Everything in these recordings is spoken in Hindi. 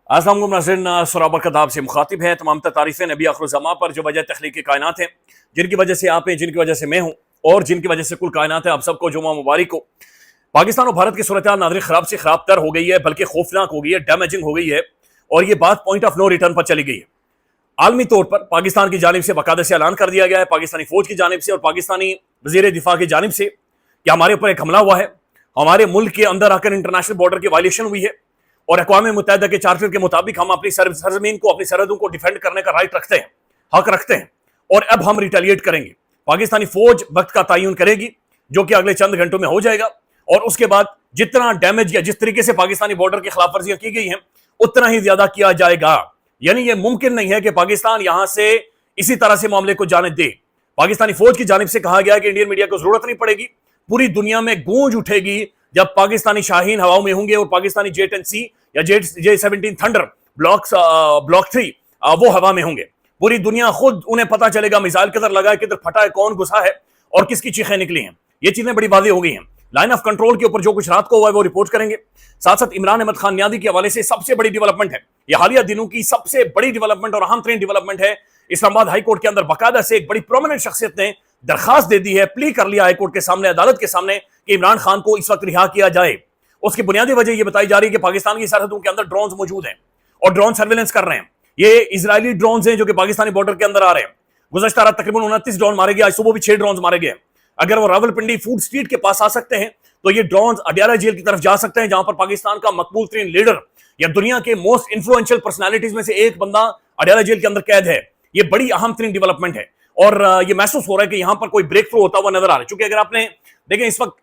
अस्सलाम वालेकुम नाज़रीन, सुराब खताब से मुखातिब है तमाम तारीफ़ें नबी आखिरुज़्ज़मा पर जो वजह तख्लीक़ कायनात है, जिनकी वजह से आप हैं, जिनकी वजह से मैं हूँ और जिनकी वजह से कुल कायनात है। आप सबको जुमा मुबारक हो। पाकिस्तान और भारत की सूरत हाल नाज़रीन ख़राब से ख़राब तर हो गई है, बल्कि खौफनाक हो गई है, डैमेजिंग हो गई है और ये बात पॉइंट ऑफ नो रिटर्न पर चली गई है। आलमी तौर पर पाकिस्तान की जानिब से बाकायदा से ऐलान कर दिया गया है, पाकिस्तानी फौज की जानिब से और पाकिस्तानी वज़ीर दिफा की जानिब से, कि हमारे ऊपर एक हमला हुआ है, हमारे मुल्क के अंदर आकर इंटरनेशनल बॉर्डर की वायलेशन हुई है और अक़वाम मुत्तहिदा के चार्टर के मुताबिक हम अपनी सरजमीन को, अपनी सरहदों को डिफेंड करने का राइट रखते हैं, हक रखते हैं और अब हम रिटेलिएट करेंगे। पाकिस्तानी फौज वक्त का तयन करेगी, जो कि अगले चंद घंटों में हो जाएगा और उसके बाद जितना डैमेज या जिस तरीके से पाकिस्तानी बॉर्डर की खिलाफ वर्जियां की गई हैं उतना ही ज्यादा किया जाएगा। यानी यह मुमकिन नहीं है कि पाकिस्तान यहां से इसी तरह से मामले को जाने दे। पाकिस्तानी फौज की जानिब से कहा गया कि इंडियन मीडिया को जरूरत नहीं पड़ेगी, पूरी दुनिया में गूंज उठेगी जब पाकिस्तानी शाहीन हवाओं में होंगे और पाकिस्तानी J-10C या J-17 थंडर ब्लॉक 3 वो हवा में होंगे। पूरी दुनिया खुद उन्हें पता चलेगा मिसाइल किधर लगा है, किधर फटा है, कौन घुसा है और किसकी चीखें निकली हैं। ये चीजें बड़ी वाज़ेह हो गई हैं। लाइन ऑफ कंट्रोल के ऊपर जो कुछ रात को हुआ है वो रिपोर्ट करेंगे। साथ साथ इमरान अहमद खान नियाज़ी के हवाले से सबसे बड़ी डेवलपमेंट है, ये हालिया दिनों की सबसे बड़ी डेवलपमेंट और अहम तरीन डेवलपमेंट है। इस्लामाबाद हाई कोर्ट के अंदर बाकायदा से एक बड़ी प्रोमिनेंट शख्सियत ने दरखास्त दे दी है, प्ली कर लिया हाई कोर्ट के सामने, अदालत के सामने, कि इमरान खान को इस वक्त रिहा किया जाए। उसकी बुनियादी वजह यह बताई जा रही है कि पाकिस्तान की सरहदों के अंदर ड्रोन मौजूद हैं और ड्रोन सर्वेलेंस कर रहे हैं। ये इजरायली ड्रोन हैं जो कि पाकिस्तानी बॉर्डर के अंदर आ रहे हैं। गुज़श्ता रात तकरीबन 29 ड्रोन मारे गए, आज सुबह भी 6 ड्रोन मारे गए। अगर वो रावलपिंडी फूड स्ट्रीट के पास आ सकते हैं तो ये ड्रोन अडियाला जेल की तरफ जा सकते हैं, जहां पर पाकिस्तान का मकबूल तरीन लीडर या दुनिया के मोस्ट इन्फ्लुएंशियल पर्सनालिटीज में से एक बंदा अडियाला जेल के अंदर कैद है। ये बड़ी अहम तरीन डेवलपमेंट है और ये महसूस हो रहा है कि यहां पर कोई ब्रेक थ्रू होता हुआ नजर आ रहा है। चूंकि अगर आपने देखें इस वक्त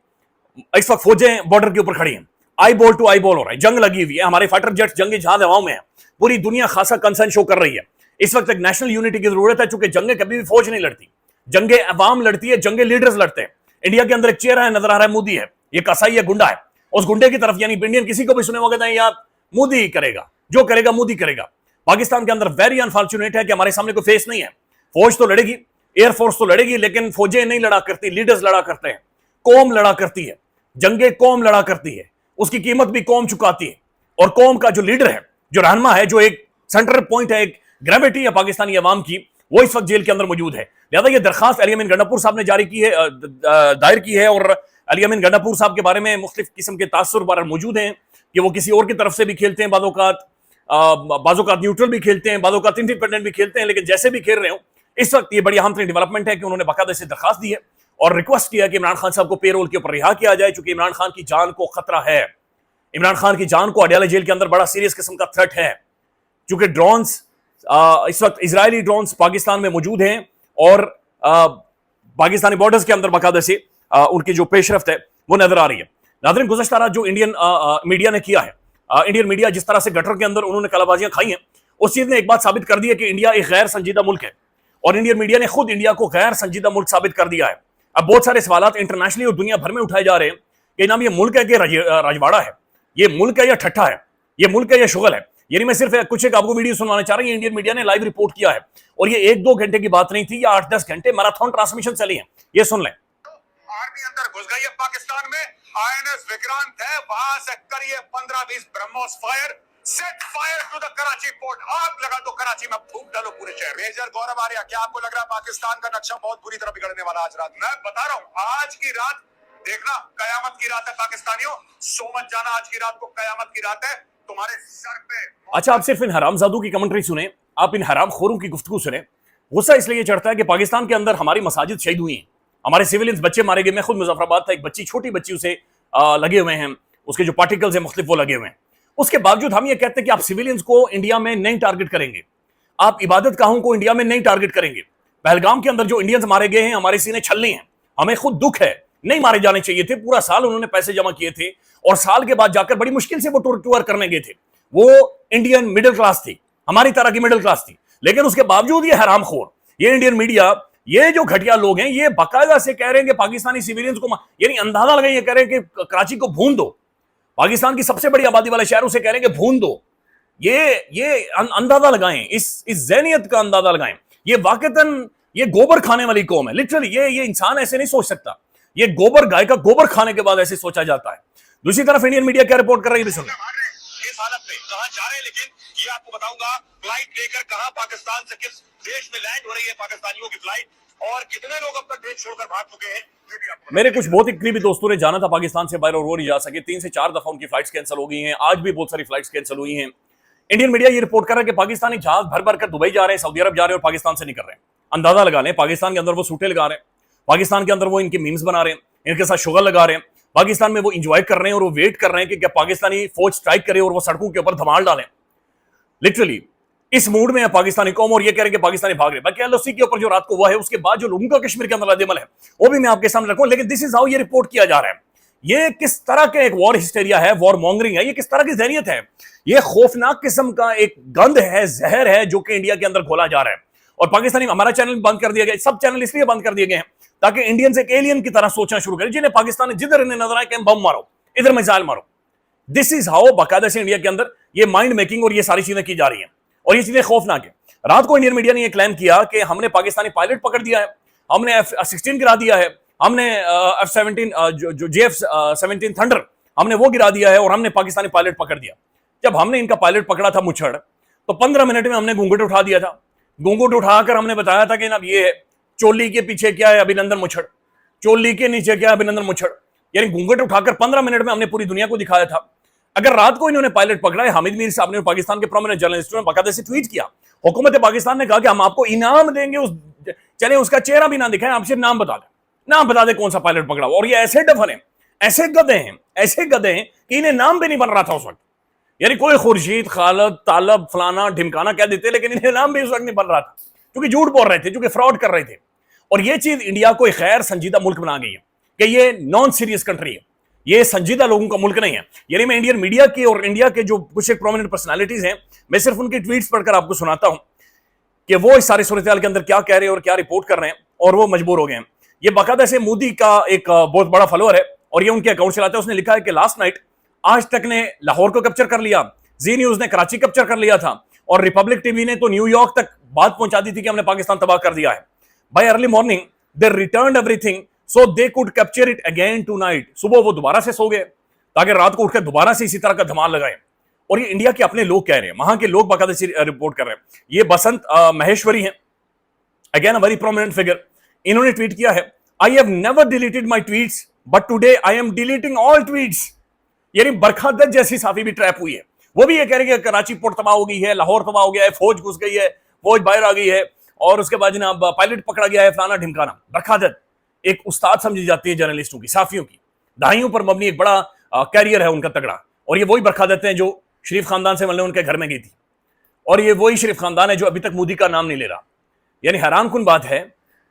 फौजें बॉर्डर के ऊपर खड़ी हैं, eyeball to eyeball हो रहा है, जंग लगी हुई है, हमारे फाइटर जेट जंगी जहाज हवाओं में है, पूरी दुनिया खासा कंसर्न शो कर रही है। इस वक्त एक नेशनल यूनिटी की जरूरत है, चूंकि जंगे कभी भी फौज नहीं लड़ती, जंगे अवाम लड़ती है, जंगे लीडर्स लड़ते हैं। इंडिया के अंदर एक चेहरा है, नजर आ रहा है, मोदी है, ये कसाई है, गुंडा है। उस गुंडे की तरफ यानी इंडियन किसी को भी सुने होगा यार मोदी करेगा, जो करेगा मोदी करेगा। पाकिस्तान के अंदर वेरी अनफॉर्चुनेट है कि हमारे सामने कोई फेस नहीं है। फौज तो लड़ेगी, एयरफोर्स तो लड़ेगी, लेकिन फौजें नहीं लड़ा करती, लीडर्स लड़ा करते हैं, कौम लड़ा करती है, जंगे कौम लड़ा करती है, उसकी कीमत भी कौम चुकाती है। और कौम का जो लीडर है, जो रहनुमा है, जो एक सेंटर पॉइंट है, एक ग्रेविटी है पाकिस्तानी अवाम की, वो इस वक्त जेल के अंदर मौजूद है। लिहाजा ये दरखास्त अली अमीन गंडापुर साहब ने जारी की है, दायर की है और अली अमीन गंडापुर साहब के बारे में मुख्तलिफ किस्म के तासुर बार मौजूद हैं कि वो किसी और की तरफ से भी खेलते हैं, बाज़ोकात न्यूट्रल भी खेलते हैं, बाज़ोकात इंडिपेंडेंट भी खेलते हैं, लेकिन जैसे भी खेल रहे हो इस वक्त ये बड़ी अहम तरीन डेवलपमेंट है कि उन्होंने बाकायदा से दरखास्त दी है और रिक्वेस्ट किया कि इमरान खान साहब को पेरोल के ऊपर रिहा किया जाए, चूंकि इमरान खान की जान को खतरा है। इमरान खान की जान को अडियाला जेल के अंदर बड़ा सीरियस किस्म का थ्रेट है, चूंकि ड्रोन्स इस वक्त इजरायली ड्रोन्स पाकिस्तान में मौजूद हैं और पाकिस्तानी बॉर्डर्स के अंदर बाकायदा से उनकी जो पेशरफ्त है वो नजर आ रही है। नाज़रीन, गुज़श्ता रात जो इंडियन मीडिया ने किया है, इंडियन मीडिया जिस तरह से गटर के अंदर उन्होंने कलाबाजियां खाई हैं, उस चीज ने एक बात साबित कर दी है कि इंडिया एक गैर संजीदा मुल्क है और इंडियन मीडिया ने खुद इंडिया को गैर संजीदा मुल्क साबित कर दिया है। अब बहुत सारे सवाल इंटरनेशनली और दुनिया भर में उठाए जा रहे हैं कि नाम ये मुल्क है कि रजवाड़ा है, ये मुल्क है या ठट्ठा है, ये मुल्क है या शुगल है। यानी मैं सिर्फ कुछ एक आपको वीडियो सुनाना चाह रहा हूं, इंडियन मीडिया ने लाइव रिपोर्ट किया है और ये 1-2 घंटे की बात नहीं थी, या 8-10 घंटे मैराथन ट्रांसमिशन चली है। ये सुन लें। आर्मी अंदर घुस गई है पाकिस्तान में, INS विक्रांत है, वहां से करिए 15-20 BrahMos fire, set fire to the Karachi port, आग लगा दो कराची में, फूंक डालो पूरे शहर। मेजर गौरव आर्या, क्या आपको लग रहा है पाकिस्तान का नक्शा बहुत बुरी तरह बिगड़ने वाला आज रात? मैं बता रहा हूं, आज की रात देखना कयामत की रात है पाकिस्तानियों, सो मत जाना, आज की रात को कयामत की रात है तुम्हारे सर पे। अच्छा, आप सिर्फ इन हरामजादों की कमेंट्री सुने, आप इन हरामखोरों की गुफ्तगू सुने। गुस्सा इसलिए चढ़ता है कि पाकिस्तान के अंदर हमारी मसाजिद शहीद हुई हैं, हमारे सिविलियंस बच्चे मारे गए। मैं खुद मुजफ्फराबाद था, एक बच्ची, छोटी बच्ची, उसे लगे हुए हैं, उसके जो पार्टिकल्स हैं मुख्तलिफ वो लगे हुए हैं। उसके बावजूद हम ये कहते हैं कि आप सिविलियंस को इंडिया में नहीं टारगेट करेंगे, आप इबादत गाहों को इंडिया में नहीं टारगेट करेंगे। पहलगाम के अंदर जो इंडियंस मारे गए हैं, हमारे सीने छलनी हैं, हमें खुद दुख है, नहीं मारे जाने चाहिए थे। पूरा साल उन्होंने पैसे जमा किए थे और साल के बाद जाकर बड़ी मुश्किल से वो टूर करने गए थे। वो इंडियन मिडिल क्लास थी, हमारी तरह की मिडिल क्लास थी, लेकिन उसके बावजूद ये हरामखोर, ये इंडियन मीडिया, ये जो घटिया लोग हैं, ये बाकायदा से कह रहे हैं कि पाकिस्तानी सिविलियंस को, यानी अंदाजा लगाइए, ये कह रहे हैं कि कराची को भून दो, पाकिस्तान की सबसे बड़ी आबादी वाले शहरों से कह रहे हैं कि भून दो। ये अंदाजा लगाएं, इस ज़हनियत का अंदाजा लगाएं। ये वाकईतन ये गोबर खाने वाली कौम है, लिटरली। ये इंसान ऐसे नहीं सोच सकता, ये गोबर, गाय का गोबर खाने के बाद ऐसे सोचा जाता है। दूसरी तरफ इंडियन मीडिया क्या रिपोर्ट कर रही है, सुनिए। हालत में कहां जा रहे हैं, लेकिन ये आपको बताऊंगा फ्लाइट लेकर कहां पाकिस्तान से किस देश में लैंड हो रही है पाकिस्तानियों की फ्लाइट, और कितने लोग अब तक देश छोड़कर भाग चुके हैं। मेरे कुछ बहुत ही करीबी दोस्तों ने जाना था पाकिस्तान से बाहर और वो नहीं जा सके। 3 से 4 दफा उनकी फ्लाइट्स कैंसिल हो गई हैं। आज भी बहुत सारी फ्लाइट्स कैंसिल हुई हैं। इंडियन मीडिया ये रिपोर्ट कर रहा है कि पाकिस्तानी जहाज भर भर कर दुबई जा रहे हैं, सऊदी अरब जा रहे हैं और पाकिस्तान से नहीं कर रहे हैं। अंदाजा लगा लें, पाकिस्तान के अंदर वो सूटे लगा रहे हैं, पाकिस्तान के अंदर वो इनके मीम्स बना रहे हैं, इनके साथ शुगर लगा रहे हैं, पाकिस्तान में वो इंजॉय कर रहे हैं और वो वेट कर रहे हैं कि क्या पाकिस्तानी फौज स्ट्राइक करे और वो सड़कों के ऊपर धमाल डालें। लिटरली इस मूड में है पाकिस्तानी कौम और ये कह रहे हैं कि पाकिस्तानी भाग रहे। बाकी एलओसी के ऊपर जो रात को हुआ है उसके बाद जो लोगों का कश्मीर के अंदर रद्द-ए-अमल है वो भी मैं आपके सामने रखूं, लेकिन दिस इज हाउ ये रिपोर्ट किया जा रहा है। ये किस तरह का एक वॉर हिस्टेरिया है, वॉर मॉन्गरिंग है, ये किस तरह की ज़हनियत है, ये खौफनाक किस्म का एक गंध है, जहर है जो कि इंडिया के अंदर घोला जा रहा है। और पाकिस्तानी हमारा चैनल बंद कर दिया गया, सब चैनल इसलिए बंद कर दिए गए हैं ताकि इंडियंस एक एलियन की तरह सोचना शुरू करें, जिन्हें पाकिस्तान जिधर इन्हें नजर आए कि बम मारो, इधर मिसाइल मारो। दिस इज हाउ बाकायदा से इंडिया के अंदर ये माइंड मेकिंग और ये सारी चीजें की जा रही हैं और ये चीजें खौफनाक है। रात को इंडियन मीडिया ने ये क्लेम किया कि हमने पाकिस्तानी पायलट पकड़ दिया है, हमने F-16 गिरा दिया है, हमने F-17 जो JF-17 थंडर हमने वो गिरा दिया है और हमने पाकिस्तानी पायलट पकड़ दिया। जब हमने इनका पायलट पकड़ा था मुछड़, तो 15 मिनट में हमने घूंघट उठा दिया था। घूंघट उठाकर हमने बताया था कि अब ये है, चोली के पीछे क्या है अभिनंदन मुछड़, चोली के नीचे क्या है अभिनंदन मुछड़। यानी घूंघट उठाकर 15 मिनट में हमने पूरी दुनिया को दिखाया था। अगर रात को इन्होंने पायलट पकड़ा है, हामिद मीर साहब ने, पाकिस्तान के प्रोमिनेंट जर्नलिस्टों ने बाकायदा से ट्वीट किया, हुकूमत पाकिस्तान ने कहा कि हम आपको इनाम देंगे, उस चले उसका चेहरा भी ना दिखाएं, आप सिर्फ नाम बता दें, नाम बता दें कौन सा पायलट पकड़ा। और ये ऐसे डफन है, ऐसे गधे हैं, ऐसे गधे हैं कि इन्हें नाम भी नहीं बन रहा था उस वक्त। यानी कोई खुर्शीद, खालिद, तालब, फलाना ढिमकाना कह देते, लेकिन इन्हें नाम भी उस वक्त नहीं बन रहा था, क्योंकि झूठ बोल रहे थे, क्योंकि फ्रॉड कर रहे थे। और ये चीज इंडिया को एक खैर संजीदा मुल्क बना गई है कि ये नॉन सीरियस कंट्री है, ये संजीदा लोगों का मुल्क नहीं है। यानी मैं इंडियन मीडिया की और इंडिया के जो कुछ एक प्रोमिनेंट पर्सनालिटीज हैं, मैं सिर्फ उनकी ट्वीट्स पढ़कर आपको सुनाता हूं कि वो इस सारी सूरत के अंदर क्या कह रहे हैं और क्या रिपोर्ट कर रहे हैं, और वो मजबूर हो गए हैं। ये बाकायदा से मोदी का एक बहुत बड़ा फॉलोअर है और ये उनके अकाउंट चलाता है। उसने लिखा है कि लास्ट नाइट आज तक ने लाहौर को कैप्चर कर लिया, जी न्यूज ने कराची कैप्चर कर लिया था और रिपब्लिक टीवी ने तो न्यूयॉर्क तक बात पहुंचा दी थी कि हमने पाकिस्तान तबाह कर दिया है। Bye early morning they returned everything so they could capture it again tonight. सुबह वो दोबारा से सो गए ताकि रात को उठकर दोबारा से इसी तरह का धमाल लगाए। और ये इंडिया के अपने लोग कह रहे हैं, वहां के लोग बाकायदा से रिपोर्ट कर रहे हैं। ये बसंत महेश्वरी हैं, again a very prominent figure. इन्होंने ट्वीट किया है, I have never deleted my tweets but today I am deleting all tweets. यानी बरखा दत्त जैसी साफी भी ट्रैप हुई है। वो भी ये कह रहे हैं कि कराची पोर्ट तबाह हो गई है, लाहौर तबाह हो गया है, फौज घुस गई है, फौज बाहर आ गई है और उसके बाद जनाब पायलट पकड़ा गया है, फलाना ढिमकाना। बरखा दत्त एक उस्ताद समझी जाती है जर्नलिस्टों की, साफियों की, दहाइयों पर मबनी एक बड़ा कैरियर है उनका तगड़ा। और ये वही बरखा दत्त हैं जो शरीफ खानदान से मिलने उनके घर में गई थी, और ये वही शरीफ खानदान है जो अभी तक मोदी का नाम नहीं ले रहा। यानी हैरान कुन बात है।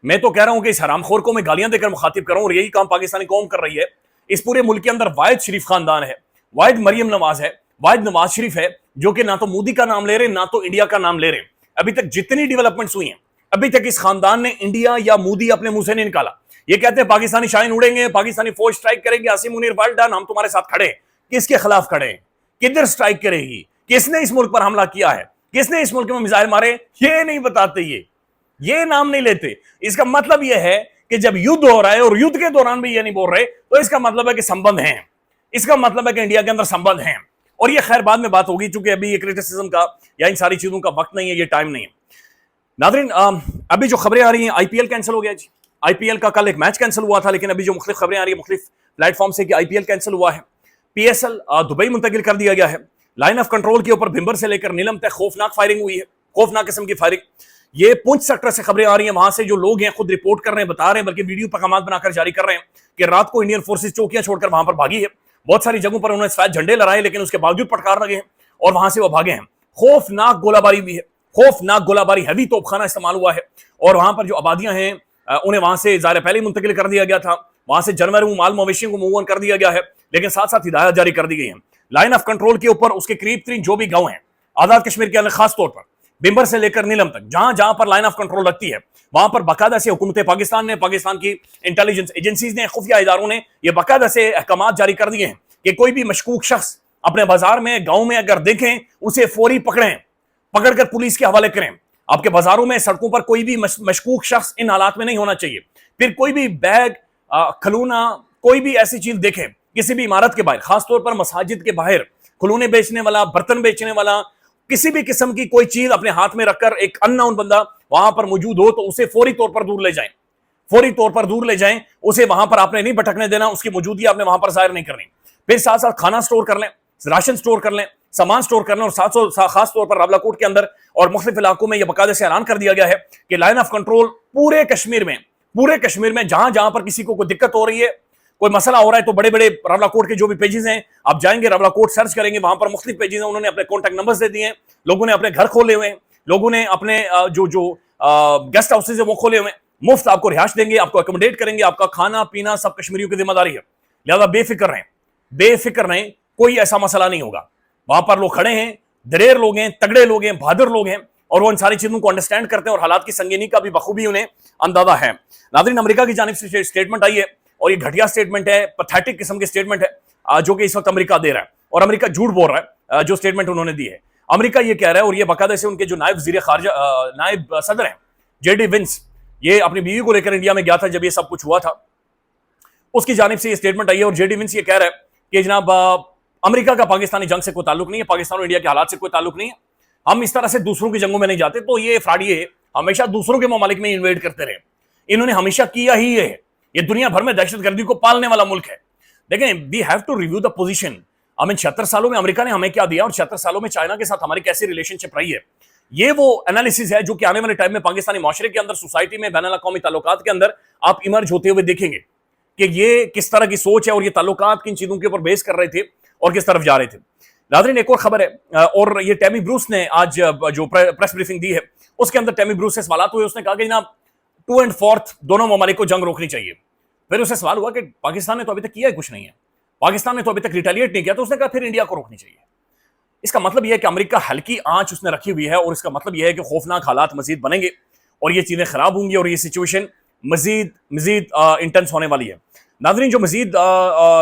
मैं तो कह रहा हूं कि इस हरामखोर को मैं गालियां देकर मुखातिब कर रहा हूं और यही काम पाकिस्तानी कौम कर रही है। इस पूरे मुल्क के अंदर वाहिद शरीफ खानदान है, वाहिद मरियम नवाज है, वाहिद नवाज शरीफ है, जो कि ना तो मोदी का नाम ले रहे ना तो इंडिया का नाम ले रहे। अभी तक जितनी डेवलपमेंट्स हुई हैं, अभी तक इस खानदान ने इंडिया या मोदी अपने मुंह से नहीं निकाला। ये कहते हैं पाकिस्तानी शाइन उड़ेंगे, पाकिस्तानी फौज स्ट्राइक करेंगे, आसिम मुनीर वेल डन, हम तुम्हारे साथ खड़े। किसके खिलाफ खड़े हैं? किधर स्ट्राइक करेगी? किसने इस मुल्क पर हमला किया है? किसने इस मुल्क में मिसाइल मारे? ये नहीं बताते, ये नाम नहीं लेते। इसका मतलब यह है कि जब युद्ध हो रहा है और युद्ध के दौरान भी ये नहीं बोल रहे, तो इसका मतलब है कि संबंध हैं, इसका मतलब है कि इंडिया के अंदर संबंध हैं। और ये खैर बाद में बात होगी, चूंकि अभी ये क्रिटिसिज्म का या इन सारी चीजों का वक्त नहीं है, ये टाइम नहीं है। नाज़रीन, अभी जो खबरें आ रही हैं, आईपीएल कैंसिल हो गया जी। आईपीएल का कल एक मैच कैंसिल हुआ था, लेकिन अभी जो मुख्तलिफ खबरें आ रही है मुख्तलिफ प्लेटफॉर्म से कि आईपीएल कैंसिल हुआ है, पीएसएल दुबई मुंतकिल कर दिया गया है। लाइन ऑफ कंट्रोल के ऊपर भिंबर से लेकर नीलम तक खौफनाक फायरिंग हुई है, खौफनाक किस्म की फायरिंग। ये पुंछ सेक्टर से खबरें आ रही हैं, वहां से जो लोग हैं खुद रिपोर्ट कर रहे हैं, बता रहे हैं, बल्कि वीडियो पैगाम बनाकर जारी कर रहे हैं कि रात को इंडियन फोर्सेस चौकियां छोड़कर वहां पर भागी है। बहुत सारी जगहों पर उन्होंने सफेद झंडे लहराए, लेकिन उसके बावजूद पटकार लगे हैं और वहां से वो भागे हैं। खौफनाक गोलाबारी भी है, खौफनाक गोलाबारी, हैवी तोपखाना इस्तेमाल हुआ है और वहां पर जो आबादियां हैं उन्हें वहां से ज़ाहिर पहले मुंतकिल कर दिया गया था, वहां से जानवरों, माल मवेशियों को मूव ऑन कर दिया गया है, लेकिन साथ साथ हिदायत जारी कर दी गई है। लाइन ऑफ कंट्रोल के ऊपर उसके करीब तरीन जो भी गांव हैं आजाद कश्मीर के अंदर, खास तौर पर बिम्बर से लेकर नीलम तक, जहां जहां पर लाइन ऑफ कंट्रोल लगती है, वहां पर बाकायदा से हुकूमत पाकिस्तान ने, पाकिस्तान की इंटेलिजेंस एजेंसीज ने, खुफिया इदारों ने यह बाकायदा से अहकाम जारी कर दिए हैं कि कोई भी मशकूक शख्स अपने बाजार में, गांव में अगर देखें, उसे फौरी पकड़ें, पकड़कर पुलिस के हवाले करें। आपके बाजारों में, सड़कों पर कोई भी मशकूक शख्स इन हालात में नहीं होना चाहिए। फिर कोई भी बैग, खलूना, कोई भी ऐसी चीज देखें किसी भी इमारत के बाहर, खासतौर पर मसाजिद के बाहर, खिलौने बेचने वाला, बर्तन बेचने वाला, किसी भी किस्म की कोई चीज अपने हाथ में रखकर एक अननोन बंदा वहां पर मौजूद हो तो उसे फौरी तौर पर दूर ले जाएं, फौरी तौर पर दूर ले जाएं। उसे वहां पर आपने नहीं भटकने देना, उसकी मौजूदगी आपने वहां पर जाहिर नहीं करनी। फिर साथ साथ खाना स्टोर कर लें, राशन स्टोर कर लें, सामान स्टोर कर लें। और खास तौर पर रावलाकोट के अंदर और मुख्तलिफ इलाकों में यह बाकायदे से ऐलान कर दिया गया है कि लाइन ऑफ कंट्रोल पूरे कश्मीर में जहां जहां पर किसी को कोई दिक्कत हो रही है, कोई मसला हो रहा है, तो बड़े बड़े रावलाकोट के जो भी पेजेस हैं, आप जाएंगे रावलाकोट सर्च करेंगे, वहां पर मुख्तलिफ पेजेस हैं, उन्होंने अपने कॉन्टैक्ट नंबर्स दे दिए हैं, लोगों ने अपने घर खोले हुए हैं, लोगों ने अपने जो गेस्ट हाउसेज है वो खोले हुए हैं, मुफ्त आपको रिहाइश देंगे, आपको अकोमोडेट करेंगे, आपका खाना पीना सब कश्मीरियों की जिम्मेदारी है। लिहाजा बेफिक्र रहें, कोई ऐसा मसला नहीं होगा। वहां पर लोग खड़े हैं, दलेर लोग हैं, तगड़े लोग हैं, बहादुर लोग हैं, और वो इन सारी चीजों को अंडरस्टैंड करते हैं और हालात की संगीनी का भी बखूबी उन्हें अंदाजा है। नाज़रीन, अमेरिका की जानिब से स्टेटमेंट आई है और ये घटिया स्टेटमेंट है, पैथेटिक किस्म की स्टेटमेंट है जो कि इस वक्त अमेरिका दे रहा है, और अमेरिका झूठ बोल रहा है जो स्टेटमेंट उन्होंने दी है। अमेरिका ये कह रहा है, और ये बाकायदा से उनके जो नायब सदर हैं जेडी विंस, ये अपनी बीवी को लेकर इंडिया में गया था जब ये सब कुछ हुआ था, उसकी जानिब से ये स्टेटमेंट आई है। और जेडी विंस ये कह रहा है कि जनाब अमेरिका का पाकिस्तानी जंग से कोई ताल्लुक नहीं है, पाकिस्तान और इंडिया के हालात से कोई ताल्लुक नहीं है, हम इस तरह से दूसरों की जंगों में नहीं जाते। तो ये फ्राडिये हमेशा दूसरों के ममालिक में इन्वेड करते रहे, इन्होंने हमेशा किया ही है। ये दुनिया भर में दहशतगर्दी को पालने वाला मुल्क है। देखें, we have to review the position. हमें 76 सालों में अमेरिका ने हमें क्या दिया और 76 सालों में चाइना के साथ हमारी कैसी रिलेशनशिप रही है, ये वो एनालिसिस है जो कि आने वाले टाइम में पाकिस्तानी माशरे के अंदर, सोसाइटी में, बैनुल अक़वामी ताल्लुकात के अंदर आप इमर्ज होते हुए देखेंगे कि ये किस तरह की सोच है और ये ताल्लुकात किन चीजों के ऊपर बेस कर रहे थे और किस तरफ जा रहे थे। नाज़रीन, एक और खबर है, और ये टैमी ब्रूस ने आज जो प्रेस ब्रीफिंग दी है उसके अंदर टैमी ब्रूस से सवाल हुए। उसने कहा कि जनाब 2 और 4 दोनों ममालिक को जंग रोकनी चाहिए। फिर उससे सवाल हुआ कि पाकिस्तान ने तो अभी तक किया है कुछ नहीं है, पाकिस्तान ने तो अभी तक रिटेलिएट नहीं किया, तो उसने कहा फिर इंडिया को रोकनी चाहिए। इसका मतलब यह है कि अमेरिका हल्की आंच उसने रखी हुई है, और इसका मतलब यह है कि खौफनाक हालात मजीद बनेंगे और ये चीजें खराब होंगी और ये सिचुएशन मजीद इंटेंस होने वाली है। नाज़रीन, जो मजीद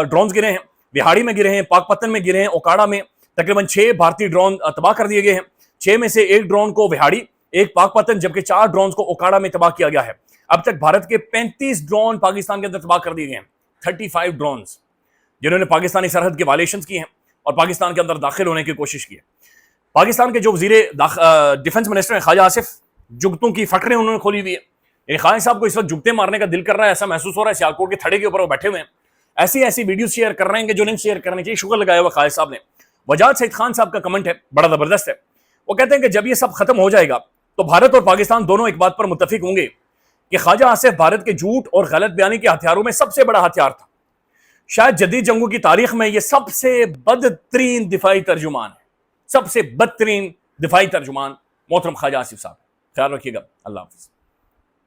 ड्रोन गिरे हैं, बिहाड़ी में गिरे हैं, पाकपतन में गिरे हैं, ओकाड़ा में तकरीबन 6 भारतीय ड्रोन तबाह कर दिए गए हैं। 6 में से 1 ड्रोन को बिहाड़ी, 1 पाकपतन, जबकि 4 ड्रोन को ओकाड़ा में तबाह किया गया है। अब तक भारत के 35 ड्रोन पाकिस्तान के अंदर तबाह कर दिए गए हैं। 35 ड्रोन जिन्होंने पाकिस्तानी सरहद के वायलेशंस किए हैं और पाकिस्तान के अंदर दाखिल होने की कोशिश की है। पाकिस्तान के जो वजीरे डिफेंस मिनिस्टर हैं ख्वाजा आसिफ, जुगतों की फटरें उन्होंने खोली हुई है। यानी ख्वाजा साहब को इस वक्त जुगते मारने का दिल कर रहा है, ऐसा महसूस हो रहा है। सियालकोट के थड़े के ऊपर वो बैठे हुए हैं, ऐसी वीडियो शेयर कर रहे हैं कि जो नहीं शेयर करनी चाहिए। शुक्र लगाया हुआ ख्वाजा साहब ने। वजाद सईद खान साहब का कमेंट है, बड़ा जबरदस्त है। वो कहते हैं कि जब ये सब खत्म हो जाएगा तो भारत और पाकिस्तान दोनों एक बात पर मुत्तफिक होंगे कि ख्वाजा आसिफ भारत के झूठ और गलत बयानी के हथियारों में सबसे बड़ा हथियार था। शायद जदीद जंगों की तारीख में यह सबसे बदतरीन दिफाई तर्जुमान है, सबसे बदतरीन दिफाई तर्जुमान मोहतरम ख्वाजा आसिफ साहब। ख्याल रखिएगा। अल्लाह हाफिज़।